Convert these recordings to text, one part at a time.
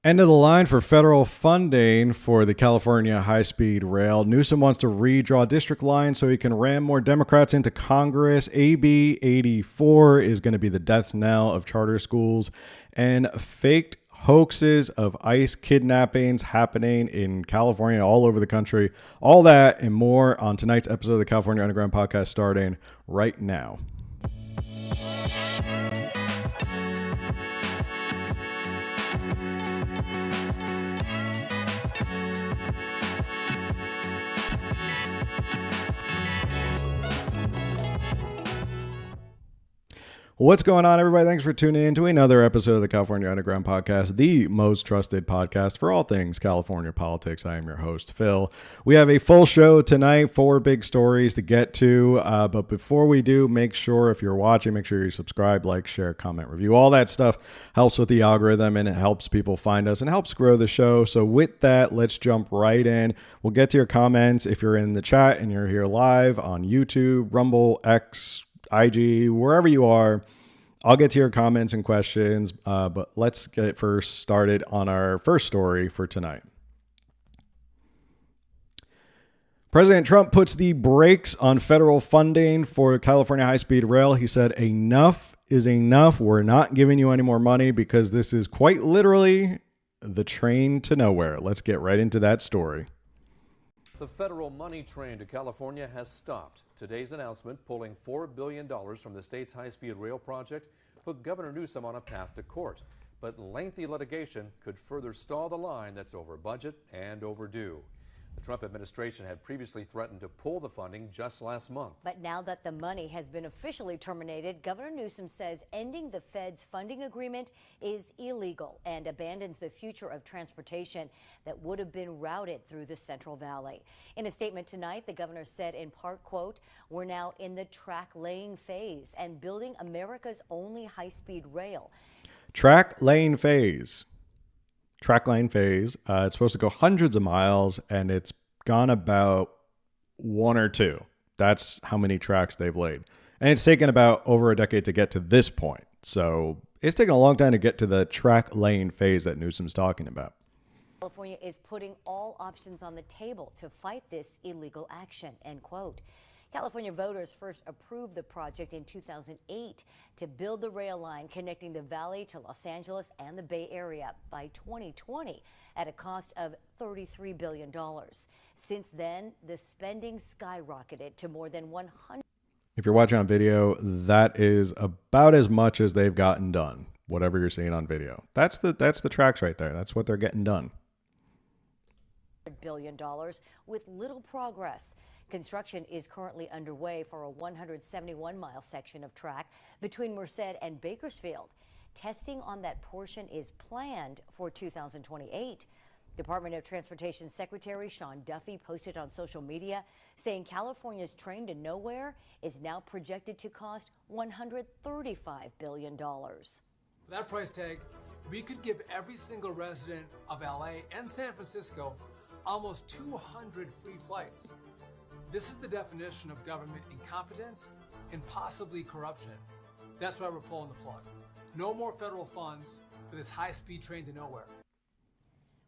End of the line for federal funding for the California high-speed rail. Newsom wants to redraw district lines so he can ram more Democrats into Congress. AB 84 is going to be the death knell of charter schools, and faked hoaxes of ICE kidnappings happening in California, all over the country. All that and more on tonight's episode of the California Underground Podcast, starting right now. What's going on, everybody? Thanks for tuning in to another episode of the California Underground Podcast, the most trusted podcast for all things California politics. I am your host, Phil. We have a full show tonight, 4 big stories to get to. But before we do, make sure if you're watching, make sure you subscribe, like, share, comment, review. All that stuff helps with the algorithm and it helps people find us and helps grow the show. So with that, let's jump right in. We'll get to your comments if you're in the chat and you're here live on YouTube, Rumble, X, IG, wherever you are. I'll get to your comments and questions, but let's get first started on our first story for tonight. President Trump puts the brakes on federal funding for California high-speed rail. He said, enough is enough. We're not giving you any more money because this is quite literally the train to nowhere. Let's get right into that story. The federal money train to California has stopped. Today's announcement, pulling $4 billion from the state's high-speed rail project, put Governor Newsom on a path to court. But lengthy litigation could further stall the line that's over budget and overdue. The Trump administration had previously threatened to pull the funding just last month. But now that the money has been officially terminated, Governor Newsom says ending the Fed's funding agreement is illegal and abandons the future of transportation that would have been routed through the Central Valley. In a statement tonight, the governor said in part, quote, "We're now in the track laying phase and building America's only high-speed rail." Track lane phase. It's supposed to go hundreds of miles, and it's gone about 1 or 2. That's how many tracks they've laid. And it's taken about over a decade to get to this point. So it's taken a long time to get to the track lane phase that Newsom's talking about. California is putting all options on the table to fight this illegal action, end quote. California voters first approved the project in 2008 to build the rail line connecting the valley to Los Angeles and the Bay Area by 2020 at a cost of $33 billion. Since then, the spending skyrocketed to more than 100. If you're watching on video, that is about as much as they've gotten done, whatever you're seeing on video. That's the tracks right there. That's what they're getting done. $100 billion with little progress. Construction is currently underway for a 171-mile section of track between Merced and Bakersfield. Testing on that portion is planned for 2028. Department of Transportation Secretary Sean Duffy posted on social media saying California's train to nowhere is now projected to cost $135 billion. For that price tag, we could give every single resident of LA and San Francisco almost 200 free flights. This is the definition of government incompetence and possibly corruption. That's why we're pulling the plug. No more federal funds for this high-speed train to nowhere.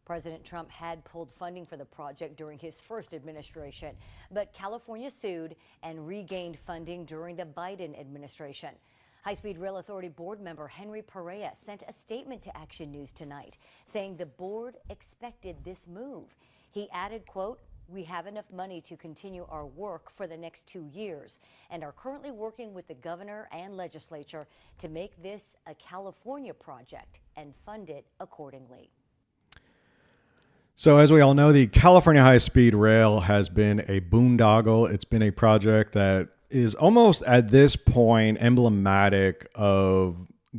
President Trump had pulled funding for the project during his first administration, but California sued and regained funding during the Biden administration. High-Speed Rail Authority board member Henry Perea sent a statement to Action News tonight, saying the board expected this move. He added, quote, "We have enough money to continue our work for the next 2 years and are currently working with the governor and legislature to make this a California project and fund it accordingly." So as we all know, the California high-speed rail has been a boondoggle. It's been a project that is almost at this point emblematic of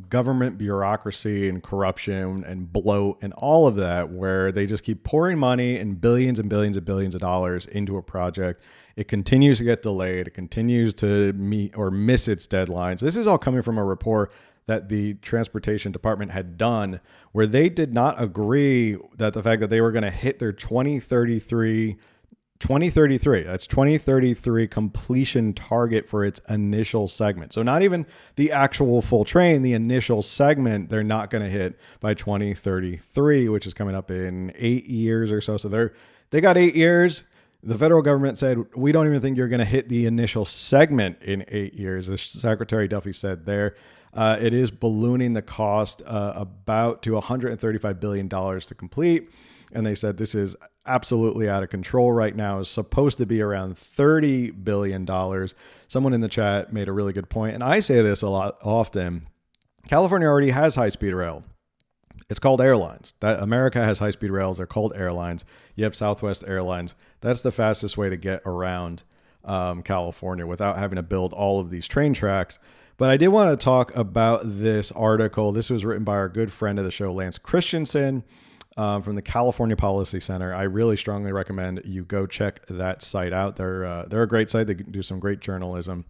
government bureaucracy and corruption and bloat and all of that, where they just keep pouring money and billions and billions of dollars into a project. It continues to get delayed. It continues to meet or miss its deadlines. This is all coming from a report that the Transportation Department had done, where they did not agree that the fact that they were going to hit their 2033 2033. That's 2033 completion target for its initial segment. So not even the actual full train, the initial segment, they're not going to hit by 2033, which is coming up in 8 years or so. So they got 8 years. The federal government said, we don't even think you're going to hit the initial segment in 8 years. As Secretary Duffy said there, it is ballooning the cost about to $135 billion to complete. And they said this is absolutely out of control right now. It's supposed to be around $30 billion. Someone in the chat made a really good point, and I say this a lot often. California already has high-speed rail. It's called airlines. That America has high-speed rails. They're called airlines. You have Southwest Airlines. That's the fastest way to get around California without having to build all of these train tracks. But I did want to talk about this article. This was written by our good friend of the show, Lance Christensen, from the California Policy Center. I really strongly recommend you go check that site out. They're a great site. They do some great journalism.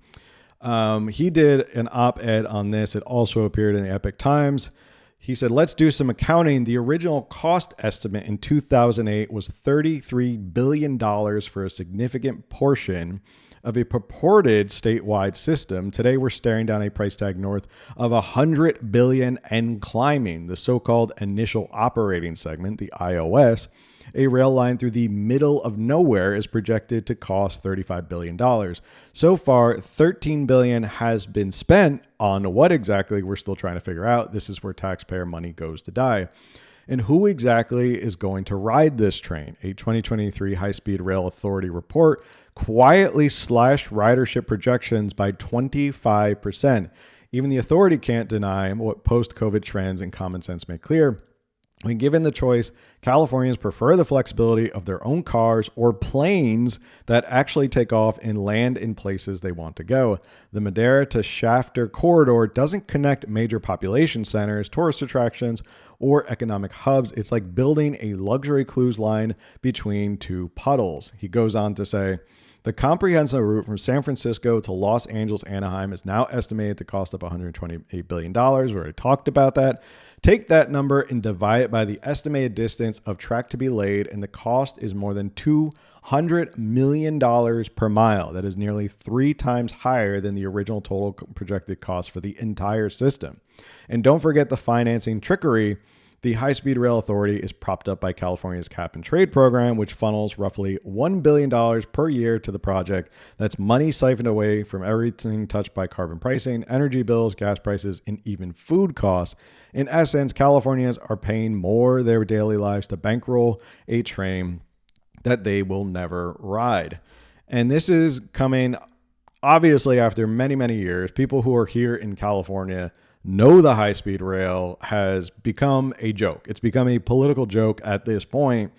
He did an op-ed on this. It also appeared in the Epoch Times. He said, let's do some accounting. The original cost estimate in 2008 was $33 billion for a significant portion of a purported statewide system. Today, we're staring down a price tag north of $100 billion and climbing. The so-called initial operating segment, the IOS, a rail line through the middle of nowhere, is projected to cost $35 billion. So far, $13 billion has been spent on what exactly we're still trying to figure out. This is where taxpayer money goes to die. And who exactly is going to ride this train? A 2023 High-Speed Rail Authority report quietly slashed ridership projections by 25%. Even the authority can't deny what post-COVID trends and common sense make clear. When given the choice, Californians prefer the flexibility of their own cars or planes that actually take off and land in places they want to go. The Madera to Shafter corridor doesn't connect major population centers, tourist attractions, or economic hubs. It's like building a luxury cruise line between two puddles. He goes on to say, the comprehensive route from San Francisco to Los Angeles, Anaheim is now estimated to cost up $128 billion. We already talked about that. Take that number and divide it by the estimated distance of track to be laid, and the cost is more than $200 million per mile. That is nearly 3 times higher than the original total projected cost for the entire system. And don't forget the financing trickery. The High-Speed Rail Authority is propped up by California's cap and trade program, which funnels roughly $1 billion per year to the project. That's money siphoned away from everything touched by carbon pricing, energy bills, gas prices, and even food costs. In essence, Californians are paying more of their daily lives to bankroll a train that they will never ride. And this is coming, obviously, after many, many years. People who are here in California know the high-speed rail has become a joke. It's become a political joke at this point,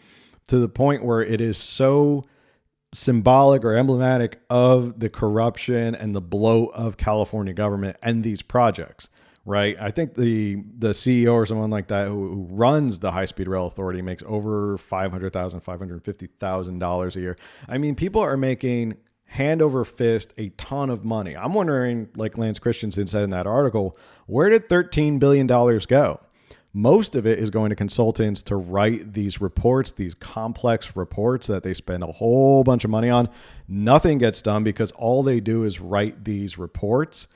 to the point where it is so symbolic or emblematic of the corruption and the bloat of California government and these projects, right? I think the CEO or someone like that who runs the High-Speed Rail Authority makes over $500,000, $550,000 a year. I mean, people are making hand over fist a ton of money. I'm wondering, like Lance Christensen said in that article, where did $13 billion go? Most of it is going to consultants to write these reports, these complex reports that they spend a whole bunch of money on. Nothing gets done because all they do is write these reports,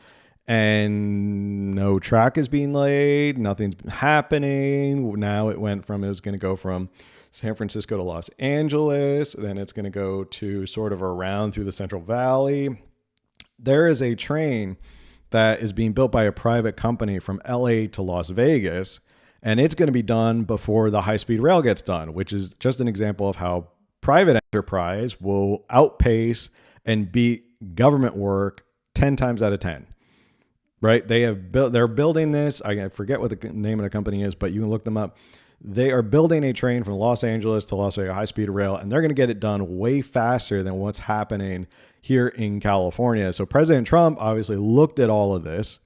and no track is being laid. Nothing's happening. Now it was going to go from San Francisco to Los Angeles. Then it's going to go to sort of around through the Central Valley. There is a train that is being built by a private company from LA to Las Vegas, and it's going to be done before the high-speed rail gets done, which is just an example of how private enterprise will outpace and beat government work 10 times out of 10. Right? They're building this. I forget what the name of the company is, but you can look them up. They are building a train from Los Angeles to Las Vegas, high-speed rail, and they're going to get it done way faster than what's happening here in California. So President Trump obviously looked at all of this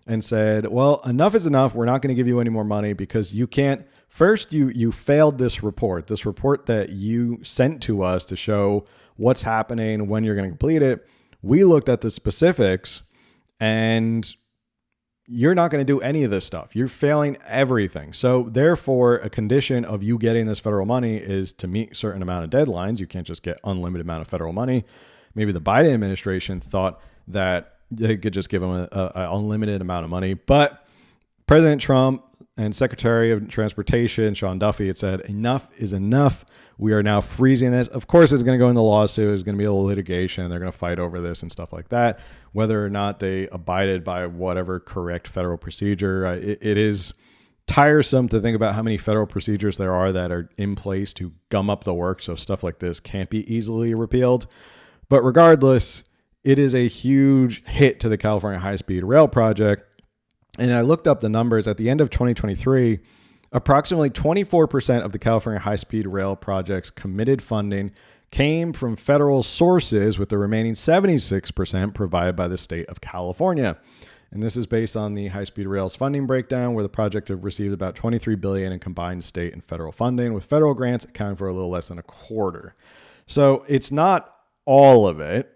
and said, well, enough is enough. We're not going to give you any more money because you can't. First, you failed this report that you sent to us to show what's happening, when you're going to complete it. We looked at the specifics, and you're not going to do any of this stuff. You're failing everything. So therefore, a condition of you getting this federal money is to meet a certain amount of deadlines. You can't just get unlimited amount of federal money. Maybe the Biden administration thought that they could just give them an unlimited amount of money. But President Trump and Secretary of Transportation, Sean Duffy, had said, enough is enough. We are now freezing this. Of course, it's going to go in the lawsuit. There's going to be a litigation. They're going to fight over this and stuff like that. Whether or not they abided by whatever correct federal procedure, it is tiresome to think about how many federal procedures there are that are in place to gum up the work. So stuff like this can't be easily repealed. But regardless, it is a huge hit to the California high-speed rail project. And I looked up the numbers at the end of 2023. Approximately 24% of the California high-speed rail project's committed funding came from federal sources, with the remaining 76% provided by the state of California. And this is based on the high-speed rail's funding breakdown, where the project have received about $23 billion in combined state and federal funding, with federal grants accounting for a little less than a quarter. So it's not all of it,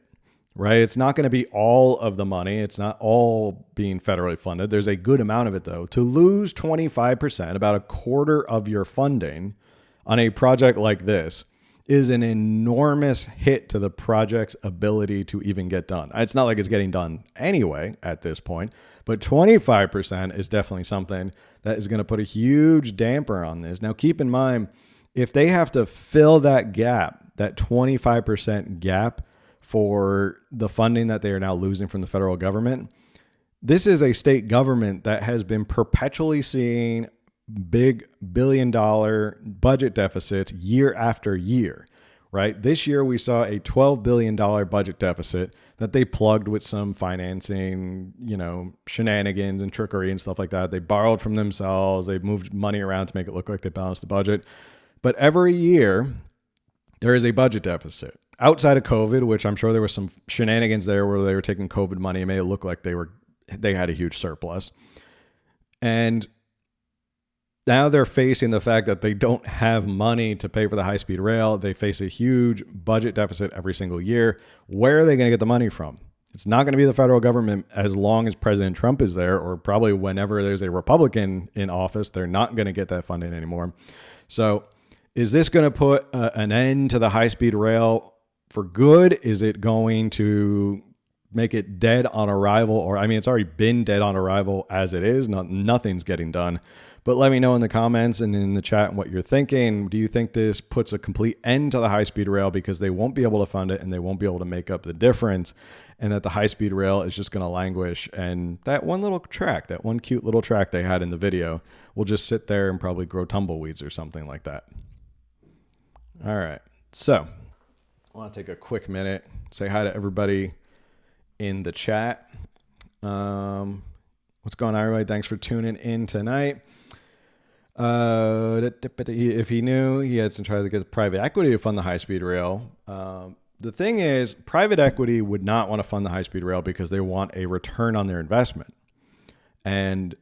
right? It's not going to be all of the money. It's not all being federally funded. There's a good amount of it, though. To lose 25%, about a quarter of your funding on a project like this, is an enormous hit to the project's ability to even get done. It's not like it's getting done anyway at this point, but 25% is definitely something that is going to put a huge damper on this. Now, keep in mind, if they have to fill that gap, that 25% gap for the funding that they are now losing from the federal government, this is a state government that has been perpetually seeing big billion-dollar budget deficits year after year, right? This year we saw a $12 billion budget deficit that they plugged with some financing, shenanigans and trickery and stuff like that. They borrowed from themselves. They moved money around to make it look like they balanced the budget. But every year there is a budget deficit. Outside of COVID, which I'm sure there was some shenanigans there where they were taking COVID money and made it look like they had a huge surplus. And now they're facing the fact that they don't have money to pay for the high-speed rail. They face a huge budget deficit every single year. Where are they going to get the money from? It's not going to be the federal government as long as President Trump is there, or probably whenever there's a Republican in office. They're not going to get that funding anymore. So is this going to put an end to the high-speed rail for good? Is it going to make it dead on arrival? Or, it's already been dead on arrival as it is. Nothing's getting done. But let me know in the comments and in the chat what you're thinking. Do you think this puts a complete end to the high-speed rail because they won't be able to fund it and they won't be able to make up the difference, and that the high-speed rail is just going to languish, and that one little track, that one cute little track they had in the video, will just sit there and probably grow tumbleweeds or something like that? All right. So I want to take a quick minute, say hi to everybody in the chat. What's going on, everybody? Thanks for tuning in tonight. If he knew, he had some tries to get private equity to fund the high-speed rail. The thing is, private equity would not want to fund the high-speed rail because they want a return on their investment. And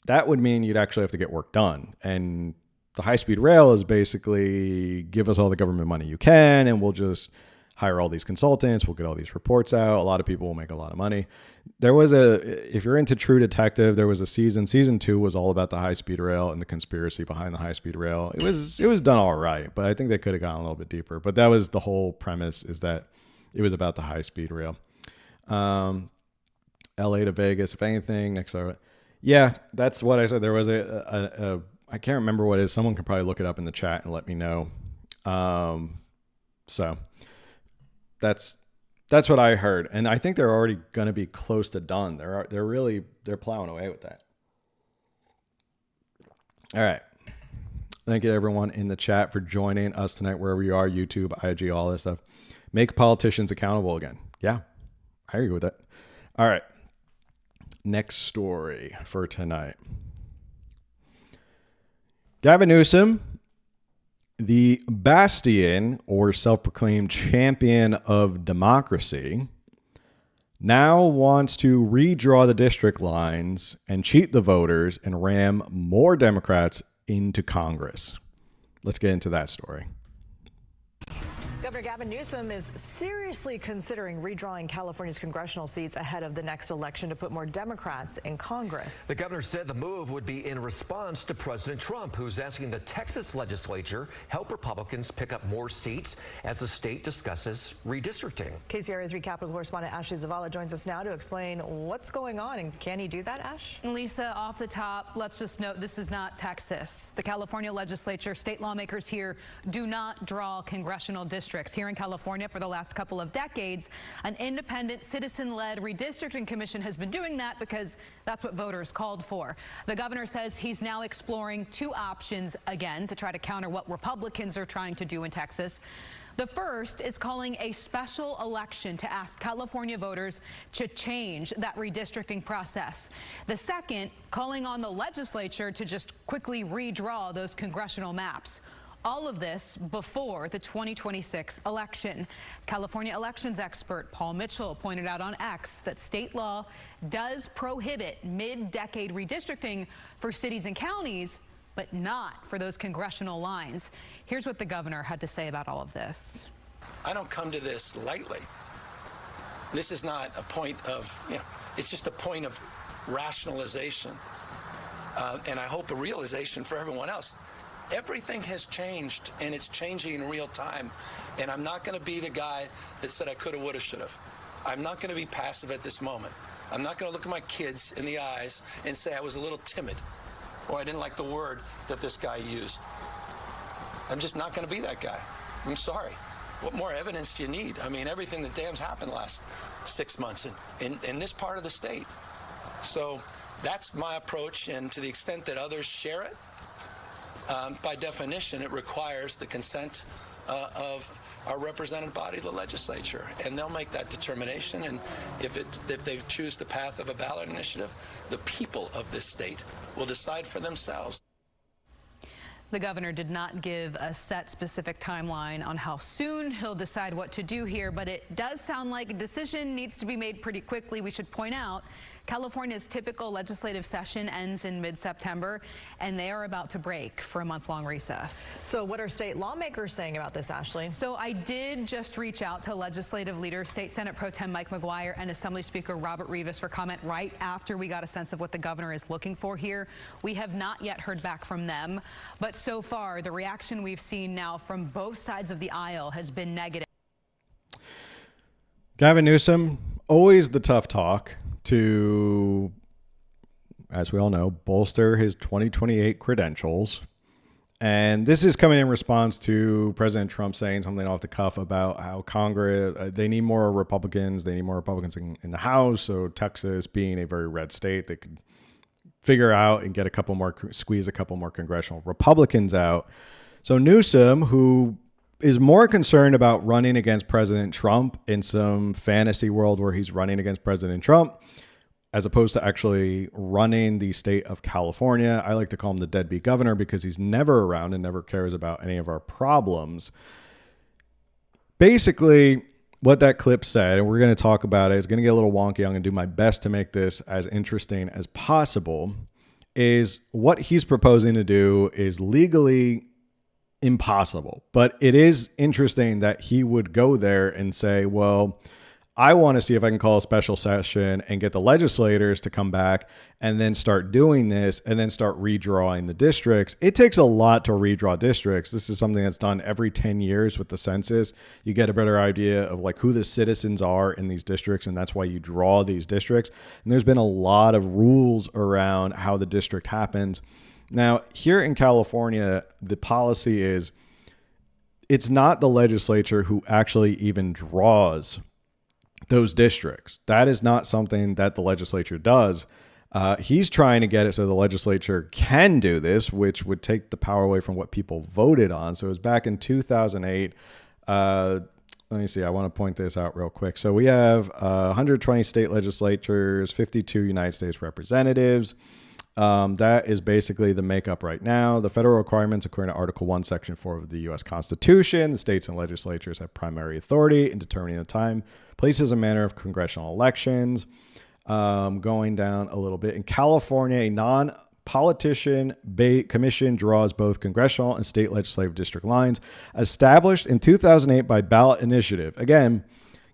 that would mean you'd actually have to get work done. And the high-speed rail is basically give us all the government money you can, and we'll just hire all these consultants. We'll get all these reports out. A lot of people will make a lot of money. If you're into True Detective, there was a season 2 was all about the high-speed rail and the conspiracy behind the high-speed rail. It was done all right, but I think they could have gone a little bit deeper. But that was the whole premise, is that it was about the high-speed rail. LA to Vegas, if anything, next hour. Yeah, that's what I said. There was I can't remember what it is. Someone can probably look it up in the chat and let me know. So that's what I heard. And I think they're already going to be close to done. They're plowing away with that. All right. Thank you to everyone in the chat for joining us tonight, wherever you are, YouTube, IG, all this stuff. Make politicians accountable again. Yeah, I agree with that. All right. Next story for tonight. Gavin Newsom, the bastion or self-proclaimed champion of democracy, now wants to redraw the district lines and cheat the voters and ram more Democrats into Congress. Let's get into that story. Governor Gavin Newsom is seriously considering redrawing California's congressional seats ahead of the next election to put more Democrats in Congress. The governor said the move would be in response to President Trump, who's asking the Texas legislature help Republicans pick up more seats as the state discusses redistricting. KCRA 3 Capitol correspondent Ashley Zavala joins us now to explain what's going on, and can he do that, Ash? Lisa, off the top, let's just note this is not Texas. The California legislature, state lawmakers here do not draw congressional districts. Here in California for the last couple of decades, an independent citizen-led redistricting commission has been doing that because that's what voters called for. The governor says he's now exploring two options again to try to counter what Republicans are trying to do in Texas. The first is calling a special election to ask California voters to change that redistricting process. The second, calling on the legislature to just quickly redraw those congressional maps. All of this before the 2026 election. California elections expert Paul Mitchell pointed out on X that state law does prohibit mid-decade redistricting for cities and counties, but not for those congressional lines. Here's what the governor had to say about all of this. I don't come to this lightly. This is not a point of, it's just a point of rationalization. And I hope a realization for everyone else. Everything has changed, and it's changing in real time. And I'm not going to be the guy that said I could have, would have, should have. I'm not going to be passive at this moment. I'm not going to look at my kids in the eyes and say I was a little timid or I didn't like the word that this guy used. I'm just not going to be that guy. I'm sorry. What more evidence do you need? I mean, everything that damn's happened the last 6 months in this part of the state. So that's my approach, and to the extent that others share it, by definition, it requires the consent of our represented body, the legislature, and they'll make that determination. And if they choose the path of a ballot initiative, the people of this state will decide for themselves. The governor did not give a set specific timeline on how soon he'll decide what to do here, but it does sound like a decision needs to be made pretty quickly. We should point out California's typical legislative session ends in mid-September, and they are about to break for a month-long recess. So what are state lawmakers saying about this, Ashley? So I did just reach out to legislative leader, State Senate Pro Tem Mike McGuire and Assembly Speaker Robert Rivas for comment right after we got a sense of what the governor is looking for here. We have not yet heard back from them, but so far the reaction we've seen now from both sides of the aisle has been negative. Gavin Newsom, always the tough talk to, as we all know, bolster his 2028 credentials. And this is coming in response to President Trump saying something off the cuff about how Congress, they need more Republicans. They need more Republicans in the House. So Texas, being a very red state, they could figure out and get squeeze a couple more congressional Republicans out. So Newsom, who is more concerned about running against President Trump in some fantasy world where he's running against President Trump, as opposed to actually running the state of California. I like to call him the deadbeat governor because he's never around and never cares about any of our problems. Basically, what that clip said, and we're going to talk about it, it's going to get a little wonky. I'm going to do my best to make this as interesting as possible, is what he's proposing to do is legally impossible. But it is interesting that he would go there and say, well, I want to see if I can call a special session and get the legislators to come back and then start doing this and then start redrawing the districts. It takes a lot to redraw districts. This is something that's done every 10 years with the census. You get a better idea of like who the citizens are in these districts, and that's why you draw these districts. And there's been a lot of rules around how the district happens. Now, here in California, the policy is it's not the legislature who actually even draws those districts. That is not something that the legislature does. He's trying to get it so the legislature can do this, which would take the power away from what people voted on. So it was back in 2008. Let me see. I want to point this out real quick. So we have 120 state legislatures, 52 United States representatives. That is basically the makeup right now. The federal requirements, according to Article 1, Section 4 of the U.S. Constitution, the states and legislatures have primary authority in determining the time, places, and manner of congressional elections. Going down a little bit. In California, a commission draws both congressional and state legislative district lines established in 2008 by ballot initiative. Again,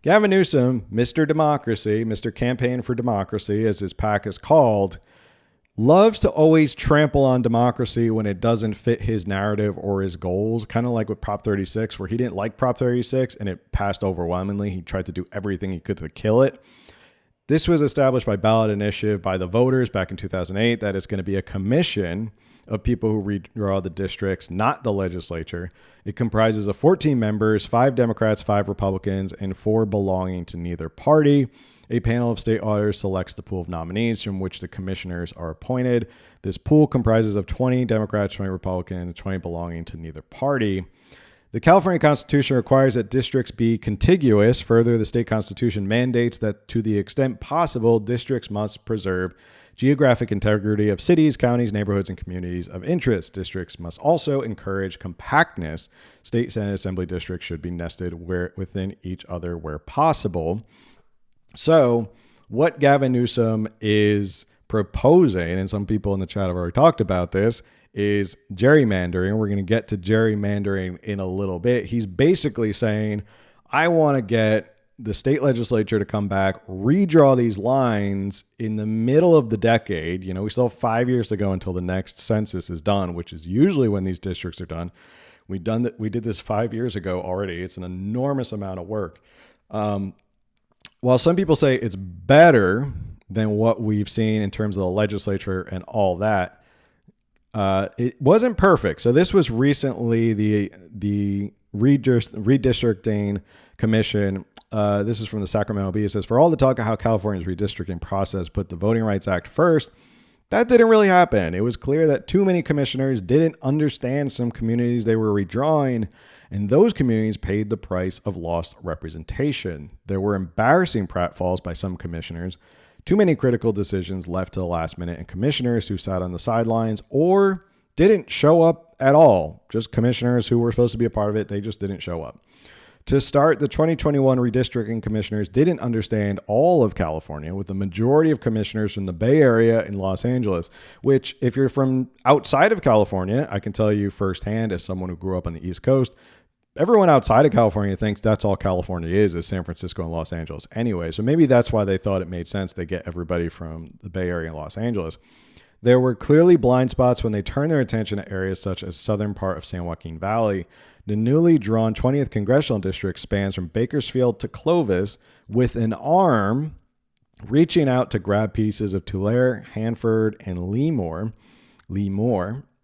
Gavin Newsom, Mr. Democracy, Mr. Campaign for Democracy, as his PAC is called, loves to always trample on democracy when it doesn't fit his narrative or his goals. Kind of like with Prop 36, where he didn't like Prop 36 and it passed overwhelmingly. He tried to do everything he could to kill it. This was established by ballot initiative by the voters back in 2008. That is going to be a commission of people who redraw the districts, not the legislature. It comprises of 14 members, 5 Democrats, 5 Republicans, and 4 belonging to neither party. A panel of state auditors selects the pool of nominees from which the commissioners are appointed. This pool comprises of 20 Democrats, 20 Republicans, and 20 belonging to neither party. The California Constitution requires that districts be contiguous. Further, the state constitution mandates that to the extent possible, districts must preserve geographic integrity of cities, counties, neighborhoods, and communities of interest. Districts must also encourage compactness. State Senate Assembly districts should be nested within each other where possible. So what Gavin Newsom is proposing, and some people in the chat have already talked about this, is gerrymandering. We're going to get to gerrymandering in a little bit. He's basically saying, I want to get the state legislature to come back, redraw these lines in the middle of the decade. You know, we still have 5 years to go until the next census is done, which is usually when these districts are done. We did this 5 years ago already. It's an enormous amount of work. While some people say it's better than what we've seen in terms of the legislature and all that, it wasn't perfect. So this was recently the Redistricting Commission. This is from the Sacramento Bee. It says, for all the talk of how California's redistricting process put the Voting Rights Act first, that didn't really happen. It was clear that too many commissioners didn't understand some communities they were redrawing, and those communities paid the price of lost representation. There were embarrassing pratfalls by some commissioners, too many critical decisions left to the last minute, and commissioners who sat on the sidelines or didn't show up at all. Just commissioners who were supposed to be a part of it, they just didn't show up. To start, the 2021 redistricting commissioners didn't understand all of California, with the majority of commissioners from the Bay Area and Los Angeles, which if you're from outside of California, I can tell you firsthand as someone who grew up on the East Coast, everyone outside of California thinks that's all California is San Francisco and Los Angeles anyway. So maybe that's why they thought it made sense to get everybody from the Bay Area and Los Angeles. There were clearly blind spots when they turned their attention to areas such as southern part of San Joaquin Valley. The newly drawn 20th Congressional District spans from Bakersfield to Clovis, with an arm reaching out to grab pieces of Tulare, Hanford, and Lemoore.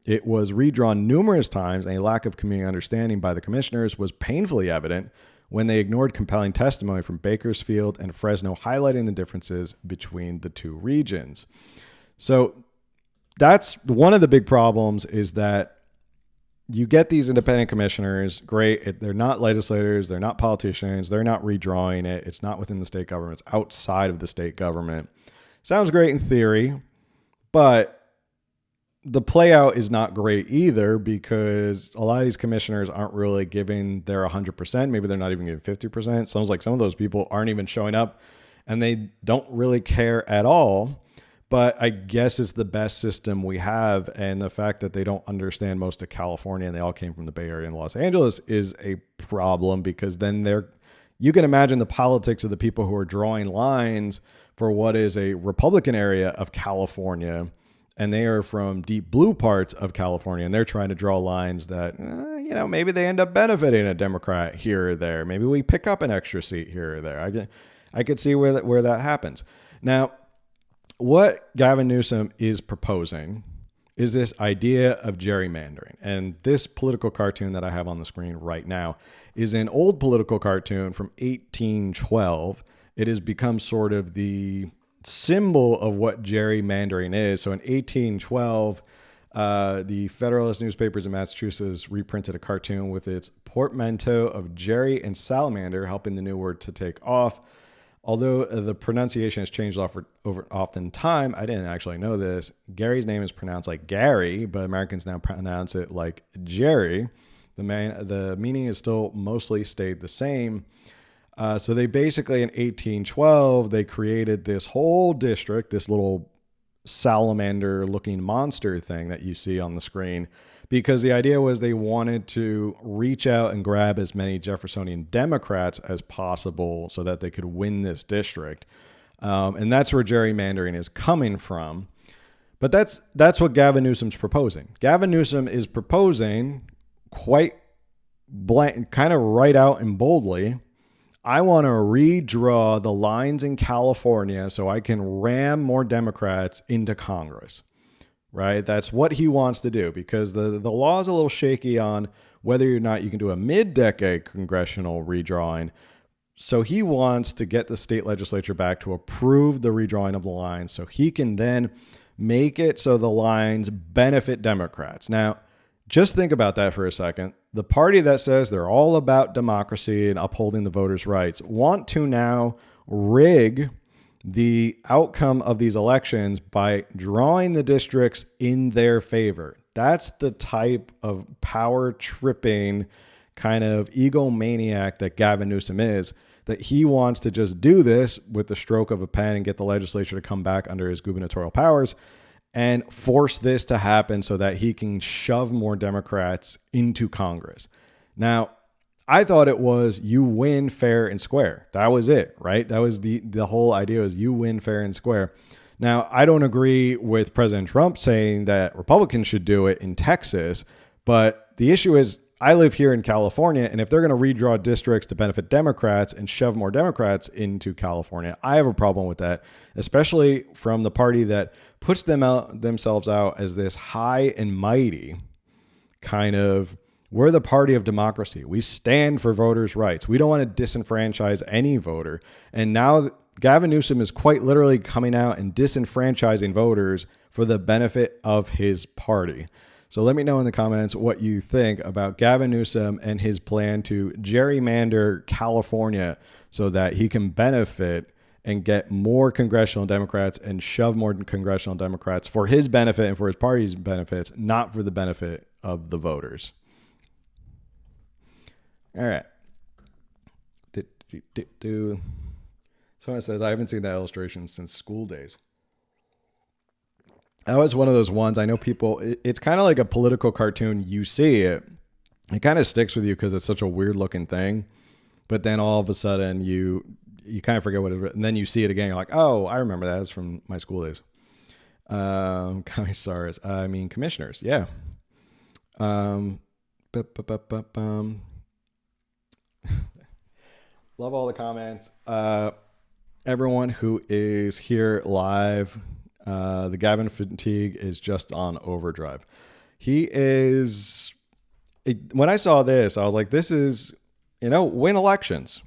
It was redrawn numerous times, and a lack of community understanding by the commissioners was painfully evident when they ignored compelling testimony from Bakersfield and Fresno highlighting the differences between the two regions. So that's one of the big problems, is that you get these independent commissioners, great. They're not legislators. They're not politicians. They're not redrawing it. It's not within the state government. It's outside of the state government. Sounds great in theory, but the play out is not great either, because a lot of these commissioners aren't really giving their 100%. Maybe they're not even giving 50%. Sounds like some of those people aren't even showing up and they don't really care at all. But I guess it's the best system we have. And the fact that they don't understand most of California and they all came from the Bay Area and Los Angeles is a problem, because then you can imagine the politics of the people who are drawing lines for what is a Republican area of California, and they are from deep blue parts of California, and they're trying to draw lines that, maybe they end up benefiting a Democrat here or there. Maybe we pick up an extra seat here or there. I could see where that happens. Now, what Gavin Newsom is proposing is this idea of gerrymandering. And this political cartoon that I have on the screen right now is an old political cartoon from 1812. It has become sort of the symbol of what gerrymandering is. So in 1812, the Federalist newspapers in Massachusetts reprinted a cartoon with its portmanteau of Jerry and salamander, helping the new word to take off. Although the pronunciation has changed over often time, I didn't actually know this. Gary's name is pronounced like Gary, but Americans now pronounce it like Jerry. The meaning is still mostly stayed the same. So they basically, in 1812, they created this whole district, this little salamander looking monster thing that you see on the screen, because the idea was they wanted to reach out and grab as many Jeffersonian Democrats as possible so that they could win this district. And that's where gerrymandering is coming from. But that's what Gavin Newsom's proposing. Gavin Newsom is proposing quite blank, kind of right out and boldly, I want to redraw the lines in California so I can ram more Democrats into Congress, right? That's what he wants to do, because the law is a little shaky on whether or not you can do a mid-decade congressional redrawing. So he wants to get the state legislature back to approve the redrawing of the lines so he can then make it so the lines benefit Democrats. Now, just think about that for a second. The party that says they're all about democracy and upholding the voters' rights want to now rig the outcome of these elections by drawing the districts in their favor. That's the type of power tripping kind of egomaniac that Gavin Newsom is, that he wants to just do this with the stroke of a pen and get the legislature to come back under his gubernatorial powers and force this to happen so that he can shove more Democrats into Congress. Now, I thought it was you win fair and square. That was it, right? That was the whole idea, was you win fair and square. Now, I don't agree with President Trump saying that Republicans should do it in Texas, but the issue is I live here in California, and if they're going to redraw districts to benefit Democrats and shove more Democrats into California, I have a problem with that, especially from the party that puts themselves out as this high and mighty kind of, we're the party of democracy. We stand for voters' rights. We don't want to disenfranchise any voter. And now Gavin Newsom is quite literally coming out and disenfranchising voters for the benefit of his party. So let me know in the comments what you think about Gavin Newsom and his plan to gerrymander California so that he can benefit and get more congressional Democrats and shove more congressional Democrats for his benefit and for his party's benefits, not for the benefit of the voters. All right. Someone says, I haven't seen that illustration since school days. That was one of those ones. I know people, it's kind of like a political cartoon. You see it, it kind of sticks with you because it's such a weird looking thing. But then all of a sudden you kind of forget what it is. And then you see it again. You're like, oh, I remember that. It's from my school days. Commissars. I mean, commissioners. Yeah. Love all the comments. Everyone who is here live, the Gavin fatigue is just on overdrive. He is, when I saw this, I was like, this is, win elections.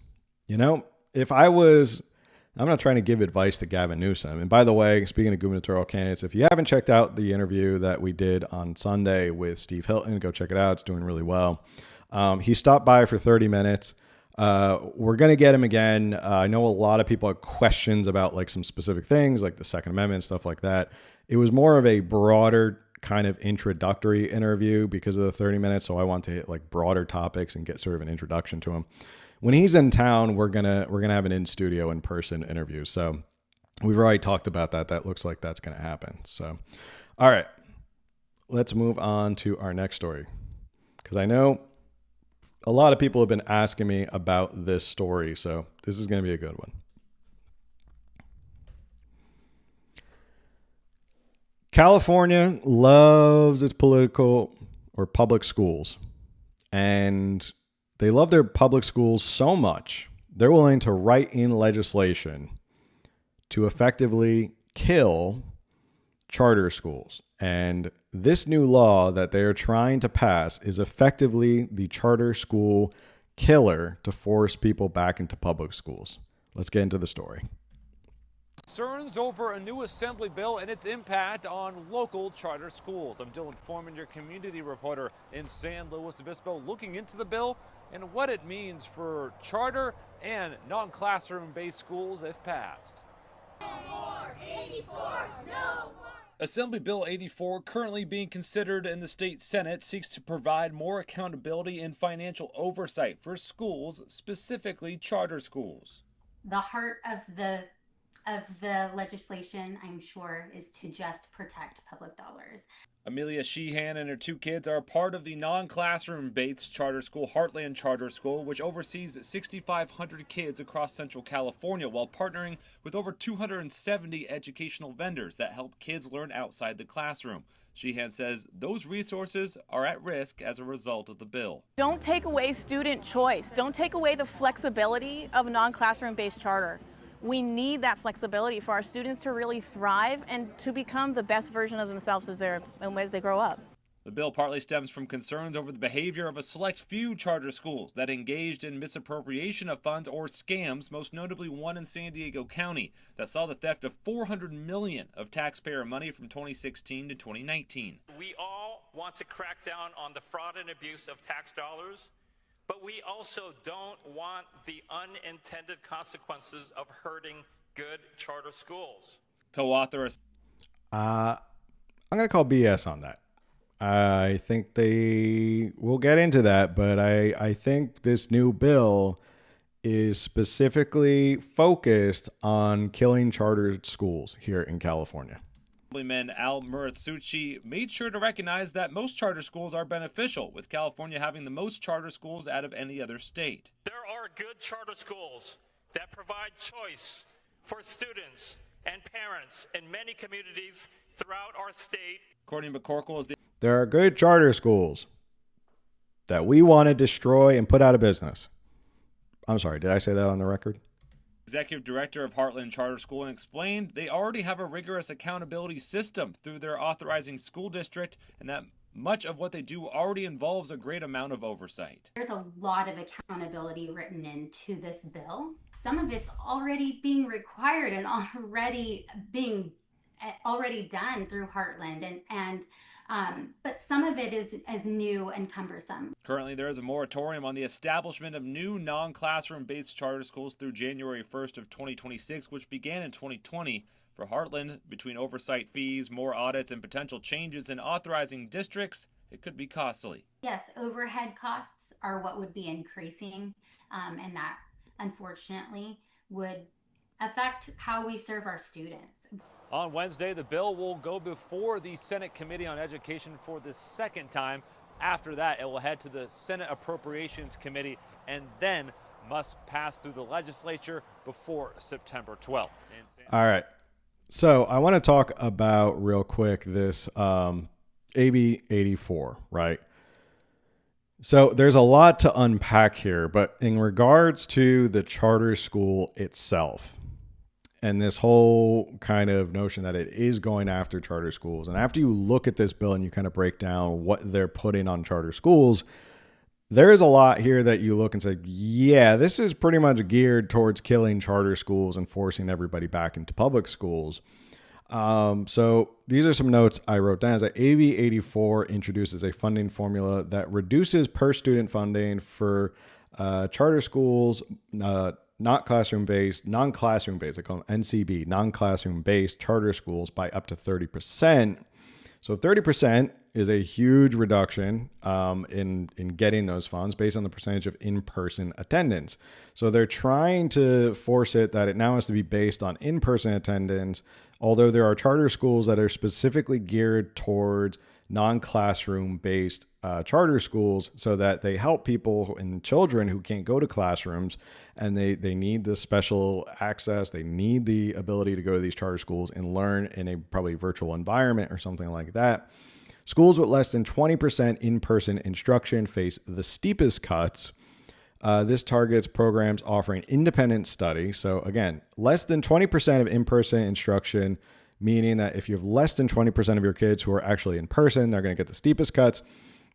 If I was, I'm not trying to give advice to Gavin Newsom. And by the way, speaking of gubernatorial candidates, if you haven't checked out the interview that we did on Sunday with Steve Hilton, go check it out. It's doing really well. He stopped by for 30 minutes. We're going to get him again. I know a lot of people have questions about like some specific things like the Second Amendment, stuff like that. It was more of a broader kind of introductory interview because of the 30 minutes. So I want to hit like broader topics and get sort of an introduction to him. When he's in town, we're going to have an in-studio, in-person interview. So we've already talked about that. That looks like that's going to happen. So, all right, let's move on to our next story. Because I know a lot of people have been asking me about this story, so this is going to be a good one. California loves its political or public schools, and they love their public schools so much, they're willing to write in legislation to effectively kill charter schools. And this new law that they're trying to pass is effectively the charter school killer to force people back into public schools. Let's get into the story. Concerns over a new assembly bill and its impact on local charter schools. I'm Dylan Foreman, your community reporter in San Luis Obispo, looking into the bill and what it means for charter and non-classroom based schools if passed. No more 84, no more. Assembly Bill 84, currently being considered in the state Senate, seeks to provide more accountability and financial oversight for schools, specifically charter schools. The heart of the of the legislation, I'm sure, is to just protect public dollars. Amelia Sheehan and her 2 kids are part of the non-classroom-based charter school Heartland Charter School, which oversees 6,500 kids across Central California while partnering with over 270 educational vendors that help kids learn outside the classroom. Sheehan says those resources are at risk as a result of the bill. Don't take away student choice. Don't take away the flexibility of non-classroom-based charter. We need that flexibility for our students to really thrive and to become the best version of themselves as they grow up. The bill partly stems from concerns over the behavior of a select few charter schools that engaged in misappropriation of funds or scams, most notably one in San Diego County that saw the theft of $400 million of taxpayer money from 2016 to 2019. We all want to crack down on the fraud and abuse of tax dollars, but we also don't want the unintended consequences of hurting good charter schools. Co-author I'm going to call BS on that. I think we'll get into that, but I think this new bill is specifically focused on killing charter schools here in California. Assemblyman Al Muratsuchi made sure to recognize that most charter schools are beneficial, with California having the most charter schools out of any other state. There are good charter schools that provide choice for students and parents in many communities throughout our state. Courtney McCorkle is the There are good charter schools that we want to destroy and put out of business. I'm sorry, did I say that on the record? executive director of Heartland Charter School, and explained they already have a rigorous accountability system through their authorizing school district, and that much of what they do already involves a great amount of oversight. There's a lot of accountability written into this bill. Some of it's already being required and already done through Heartland, but some of it is new and cumbersome. Currently, there is a moratorium on the establishment of new non-classroom-based charter schools through January 1st of 2026, which began in 2020. For Heartland, between oversight fees, more audits, and potential changes in authorizing districts, it could be costly. Yes, overhead costs are what would be increasing, and that, unfortunately, would affect how we serve our students. On Wednesday, the bill will go before the Senate Committee on Education for the second time. After that, it will head to the Senate Appropriations Committee and then must pass through the legislature before September 12th. All right. So I want to talk about real quick this AB 84, right? So there's a lot to unpack here, but in regards to the charter school itself, and this whole kind of notion that it is going after charter schools. And after you look at this bill and you kind of break down what they're putting on charter schools, there is a lot here that you look and say, yeah, this is pretty much geared towards killing charter schools and forcing everybody back into public schools. So these are some notes I wrote down. That AB 84 introduces a funding formula that reduces per student funding for charter schools, not classroom-based, non-classroom-based, I call them NCB, non-classroom-based charter schools by up to 30%. So 30% is a huge reduction in getting those funds based on the percentage of in-person attendance. So they're trying to force it that it now has to be based on in-person attendance, although there are charter schools that are specifically geared towards non-classroom-based charter schools so that they help people and children who can't go to classrooms, and they need the special access. They need the ability to go to these charter schools and learn in a probably virtual environment or something like that. Schools with less than 20% in-person instruction face the steepest cuts. This targets programs offering independent study. So again, less than 20% of in-person instruction, meaning that if you have less than 20% of your kids who are actually in person, they're going to get the steepest cuts.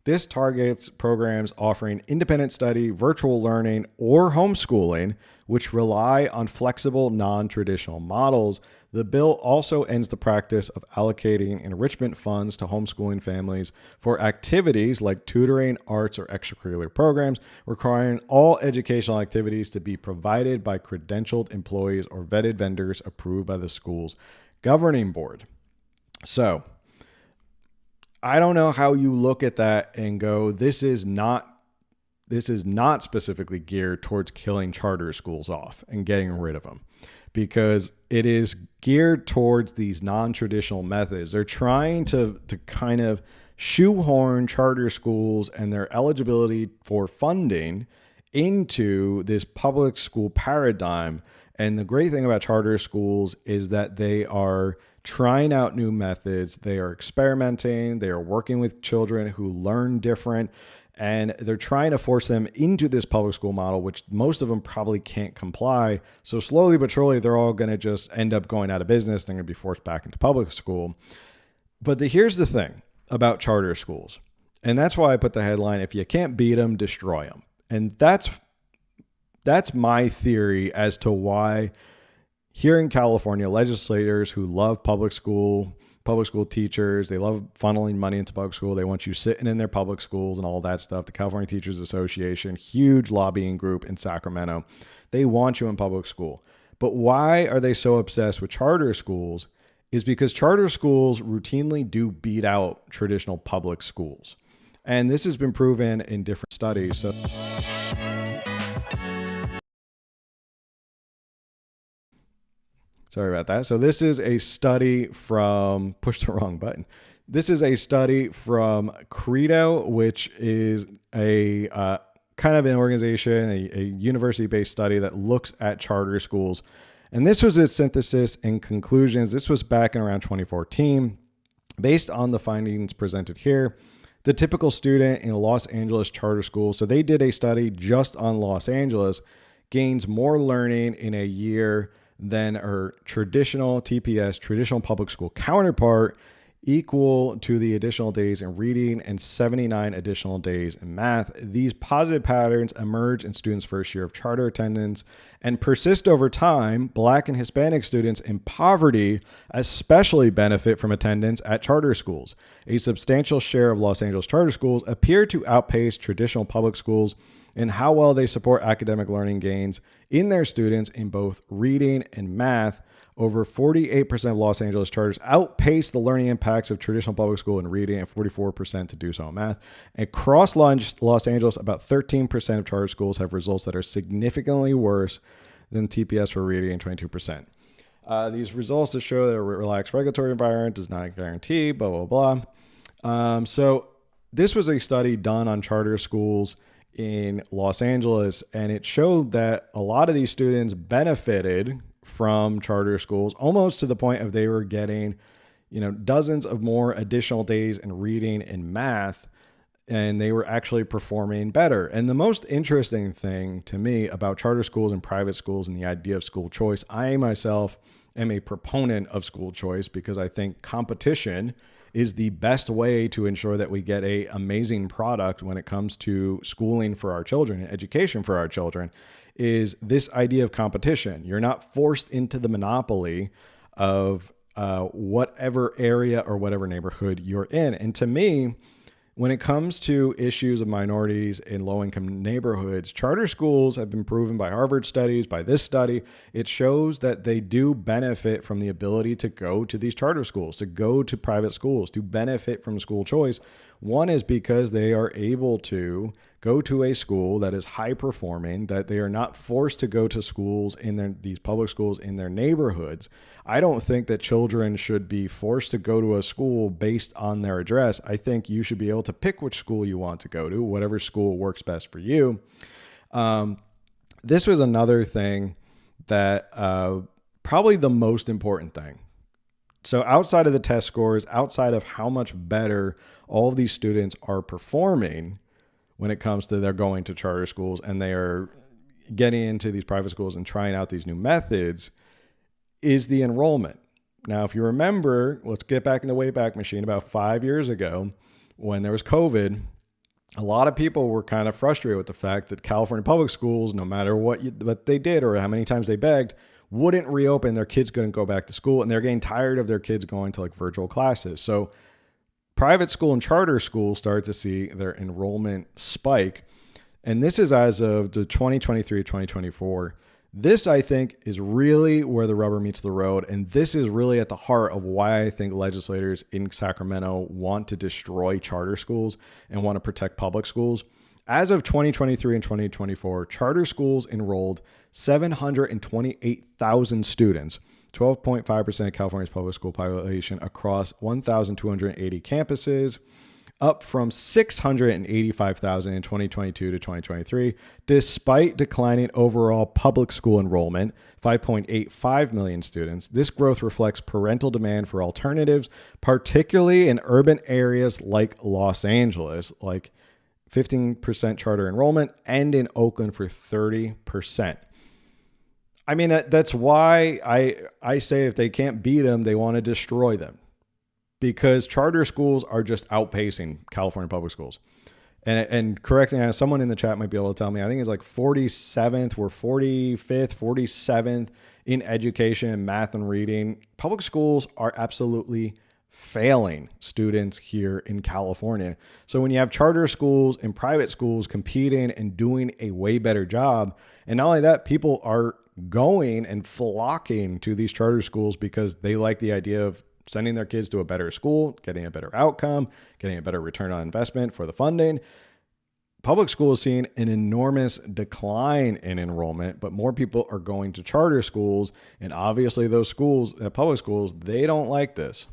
This targets programs offering independent study, virtual learning, or homeschooling, which rely on flexible, non-traditional models. The bill also ends the practice of allocating enrichment funds to homeschooling families for activities like tutoring, arts, or extracurricular programs, requiring all educational activities to be provided by credentialed employees or vetted vendors approved by the school's governing board. So I don't know how you look at that and go, this is not specifically geared towards killing charter schools off and getting rid of them. because it is geared towards these non-traditional methods. They're trying to kind of shoehorn charter schools and their eligibility for funding into this public school paradigm. And the great thing about charter schools is that they are trying out new methods. They are experimenting. They are working with children who learn different. And they're trying to force them into this public school model, which most of them probably can't comply. So slowly but surely, they're all going to just end up going out of business. They're going to be forced back into public school. But here's the thing about charter schools. And that's why I put the headline, if you can't beat them, destroy them. And that's my theory as to why here in California, legislators who love public school teachers, they love funneling money into public school. They want you sitting in their public schools and all that stuff. The California Teachers Association, huge lobbying group in Sacramento. They want you in public school. But why are they so obsessed with charter schools? Is because charter schools routinely do beat out traditional public schools. And this has been proven in different studies. So sorry about that. So this is a study from, push the wrong button. This is a study from Credo, which is a kind of an organization, a university-based study that looks at charter schools. And this was its synthesis and conclusions. This was back in around 2014. Based on the findings presented here, the typical student in a Los Angeles charter school, so they did a study just on Los Angeles, gains more learning in a year than her traditional TPS, traditional public school counterpart, equal to the additional days in reading and 79 additional days in math. These positive patterns emerge in students' first year of charter attendance and persist over time. Black and Hispanic students in poverty especially benefit from attendance at charter schools. A substantial share of Los Angeles charter schools appear to outpace traditional public schools in how well they support academic learning gains in their students in both reading and math. Over 48% of Los Angeles charters outpace the learning impacts of traditional public school in reading and 44% to do so in math. Across Los Angeles, about 13% of charter schools have results that are significantly worse than TPS for reading and 22%. These results that show that a relaxed regulatory environment does not guarantee, blah, blah, blah. So this was a study done on charter schools in Los Angeles, and it showed that a lot of these students benefited from charter schools almost to the point of they were getting, dozens of more additional days in reading and math, and they were actually performing better. And the most interesting thing to me about charter schools and private schools and the idea of school choice, I myself am a proponent of school choice because I think competition is the best way to ensure that we get an amazing product when it comes to schooling for our children and education for our children, is this idea of competition. You're not forced into the monopoly of whatever area or whatever neighborhood you're in. And to me, when it comes to issues of minorities in low-income neighborhoods, charter schools have been proven by Harvard studies, by this study. It shows that they do benefit from the ability to go to these charter schools, to go to private schools, to benefit from school choice. One is because they are able to go to a school that is high performing, that they are not forced to go to schools in these public schools in their neighborhoods. I don't think that children should be forced to go to a school based on their address. I think you should be able to pick which school you want to go to, whatever school works best for you. This was another thing that probably the most important thing. So outside of the test scores, outside of how much better all of these students are performing when it comes to their going to charter schools and they are getting into these private schools and trying out these new methods, is the enrollment. Now, if you remember, let's get back in the Wayback Machine about 5 years ago when there was COVID. A lot of people were kind of frustrated with the fact that California public schools, no matter what they did or how many times they begged, wouldn't reopen. Their kids couldn't go back to school, and they're getting tired of their kids going to like virtual classes. So private school and charter schools started to see their enrollment spike. And this is as of the 2023-2024. This, I think, is really where the rubber meets the road. And this is really at the heart of why I think legislators in Sacramento want to destroy charter schools and want to protect public schools. As of 2023 and 2024, charter schools enrolled 728,000 students, 12.5% of California's public school population across 1,280 campuses, up from 685,000 in 2022 to 2023, despite declining overall public school enrollment, 5.85 million students. This growth reflects parental demand for alternatives, particularly in urban areas like Los Angeles, like 15% charter enrollment, and in Oakland for 30%. I mean, that's why I say if they can't beat them, they want to destroy them. Because charter schools are just outpacing California public schools. And correctly, someone in the chat might be able to tell me, I think it's like 47th, we're 45th, 47th in education, math, and reading. Public schools are absolutely failing students here in California. So when you have charter schools and private schools competing and doing a way better job, and not only that, people are going and flocking to these charter schools because they like the idea of sending their kids to a better school, getting a better outcome, getting a better return on investment for the funding. Public school is seeing an enormous decline in enrollment, but more people are going to charter schools. And obviously those schools, public schools, they don't like this.